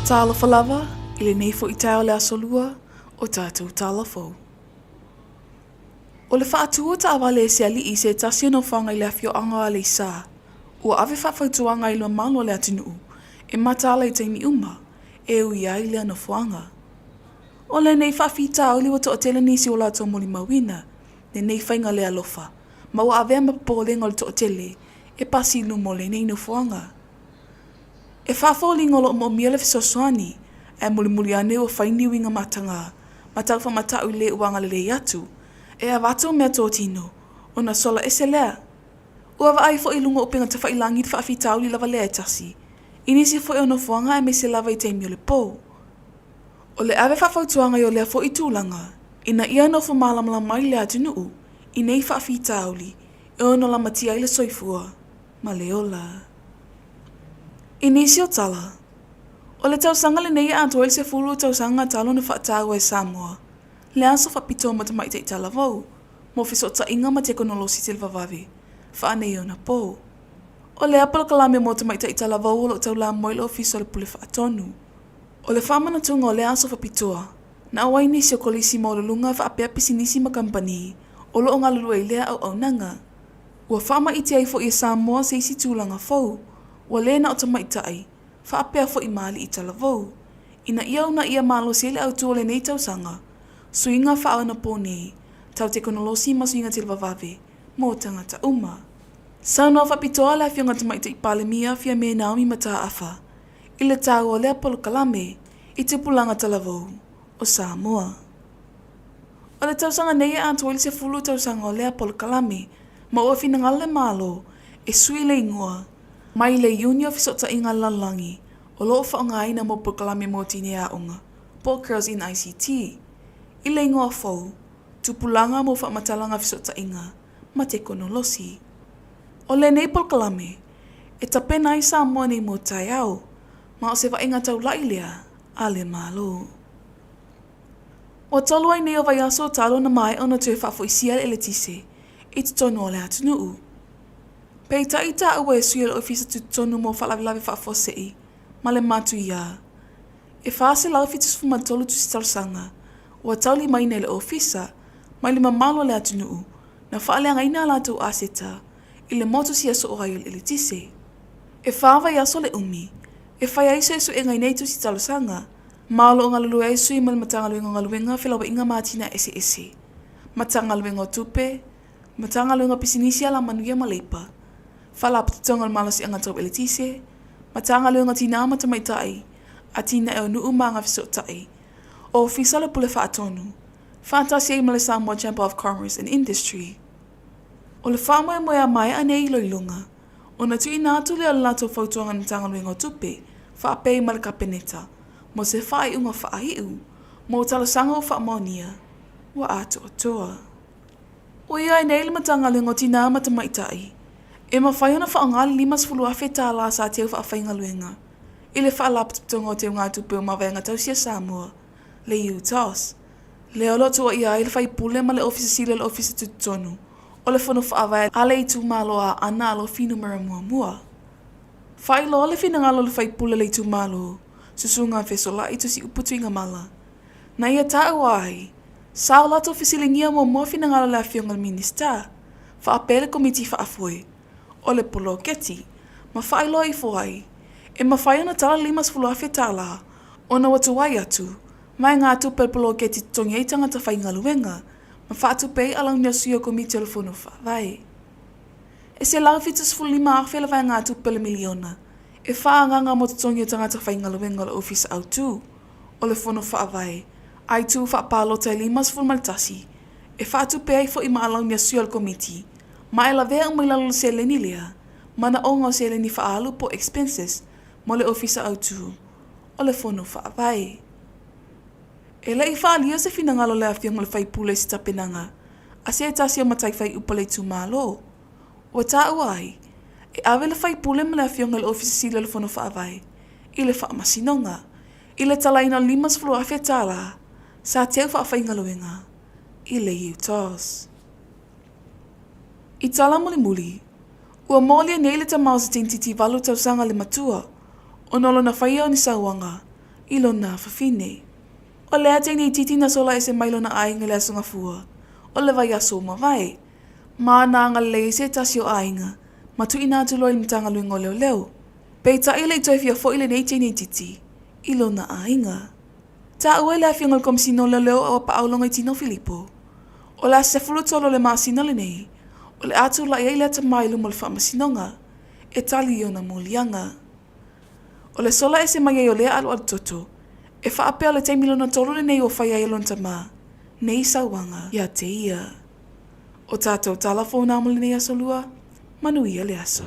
Tala falava, ile nei fo i tau le Aso Lua, o tātou tala fou. O le whaatua ta awale se ali i se tasio no whanga i le afio anga a le sa. Ua ave whawhautuanga i loa malo le atinuu, e matala i teimi uma, e ui ai le ana whanga. O le nei whawhita o liwa to o tele nisi o la tō moli mawina, le nei whainga le alofa, ma ua ave ama pōlenga le to o tele, e pasi lumo le nei no whanga. E whawholi ngolo mo miele fisosoani, e muli ane o whaini winga matanga, matau wha matau le uanga le atu, e a watu mea tō tino, o na sola ese lea. Ua wa ai fo i lunga upinga ta whailangit whaafitau li lava lea tasi, inisi fo i ono whanga e me se lava i teimi o le pō. O le ave whawhautuanga i o lea fo i tūlanga, ina ia no fo malamala mai lea tunuu, i nei whaafitau li, e ono la matia i le soifua, ma le ola. Inisi o tala. O le tausanga le nei anto el se fulu tausanga talo na whaatau e Samoa. Le anso whapito matamaita i tala vau. Mo fiso ta inga ma teknolosi silva vavi. Whaanei o na pō. O le apala kalame mo tamaita i tala vau o lo tau la moilo o fiso le pule whaatonu. O le whamana tunga o le anso whapitoa. Na awai nisi o kolisi mo le lunga whaapea pisi nisi ma kampani. O lo o ngalulu e lea au nanga. Ua whama iti ai fo i Samoa se isi tūlanga fau. Ua lena o tamaitai, whaapea fo i mali i tala vau. Ina ia una ia malo sele au tuole nei tausanga, suinga whao na pōnei, tau teknolosi ma suinga tilwa vave, mō tangata uma. Sauna whapitoa la fionga tamaitai palemia fia me Naomi mata afa, ile tau o lea polo kalame, i te pulanga tala vau, o Samoa. O le tausanga nei a antueli se fulu tausanga o lea polo kalame, ma o finangale malo, e sui le ingoa, mai le unio fisota inga lalangi, o loo whaonga aina mo proklame mo tine a unga, Paul Girls in ICT. I le ingoa fau, tupulanga mo whaamatalanga fisota inga, ma te konolosi. O le nei proklame, e tapena i Samoa nei mo tai au, ma o se wa inga tau lailea, a le malo. O tolu ai nei o vai aso talo na mai ona tue whafo i sia ele tise, i te tonu o le atunuu. Pei ta i ta awe sui le ofisa tu tonu mo whalawilawe whaafosei, ma le matu ia. E whaase lau fitus fuma tolu tu si talsanga, ua tauli mai nei le ofisa, mai le mamalo le atunuu, na whaaleanga ina alatou aseta, i le motu si aso o hayo le tise. E whaava i aso le umi, e whai aiso esu e ngai nei tu si talsanga, maalo o ngalulu e sui ma le matangaluenga ngaluenga whilawa inga matina ese ese. Matangaluenga o tupe, matangaluenga pisinisi ala manuia maleipa, Fala patutonga le malasi anga tau ele tise, matanga leonga tina matamaitai, a tina e o nuu manga fisotai, o ofisa le pule whaatonu, whaatasi e male Samoa Chamber of Commerce and Industry. O le whamoe moe a mai ane i loilunga, o na tui nātu le alato whautuanga na tanga luenga o tupe, whaapei male kapeneta, mo se whaai unga whaahiu, mo talasanga o whaamonia, wa ato o toa. O ia e nei le matanga luenga o tina matamaitai, e mawhaiona whaongali limas fulu a wheta la sa te au whaawhainga luenga. I le whaalapatutonga o te ngā tupe o mawaenga tausia Samoa, le UTOS. Le olo tua ia i le whaipule ma le ofisa sila le ofisa tutonu, o le whanu whaawai a le itu malo a ana alo finu mara mua mua. Whailo le whinangalo le whaipule le itu malo, susunga whesola i tusi uputu inga mala. Na ia tau ai, sao lato whisilingia mo mua whinangalo le awhionga minista, whaapele komiti whaafoe, o le polo keti, ma whailo i fwai, e ma whaiona tala limas fulu awhia tala, o na watu wai atu, mai ngā tupe polo keti tongi ei tangata whainga luenga, ma whaatu pei alang nia suyo komiti o le whunu whawai. E se lau fitus fulu lima awhia le vai ngā tupe le miliona, e whaanganga mo tongi o tangata whainga luenga le ofisa au tu, o le whunu whawai, ai tu whaapalo tai limas fulu maltasi, e whaatu pei fo i ma alang nia suyo le komiti, ma e la vea umailalo se le nilea, mana onga se le ni whaalu po expenses, mo le ofisa au tu, o le whunu whaawai. E le i whaalia se whinangalo le awhiong le whaipule si tapenanga, a se e tasi o matai whai upale tu malo. O ta uai, e awe le whaipule ma le awhiong le ofisa sila le whunu whaawai, i le whaamasinonga, i le talaina limas flu awhia tala, sa te au whaawhainga luenga, i le UTOS. I tala muli, ua molia nei le tamau se tintiti walu tausanga le matua, o nolo na whaia o ni sauanga, ilo na whawhine. O lea tēnei titi na sola e se mailo na ainga le aso ngafua. O le vai aso ma vai. Mā nanga le se tasi o ainga. Matu ina atu loi mtanga luingo leo leo. Pei ta ile i toi fia fo ile nei tēnei titi. Ilo na ainga. Ta ue le afiangal komisino leo leo awa pa aulonga i tino Filipo. O le asefulu tolo le maasina le nei. O le atu la ia ile ta mailu mo le whaamasinonga. E tali o na mulianga. O le sola e se mai o lea alu atu toto. E whaapea le teimilona tolo le nei o whai ai alon tama. Nei sawanga ia te ia. O tātou tala fōna mo le nei Aso Lua. Manuia le aso.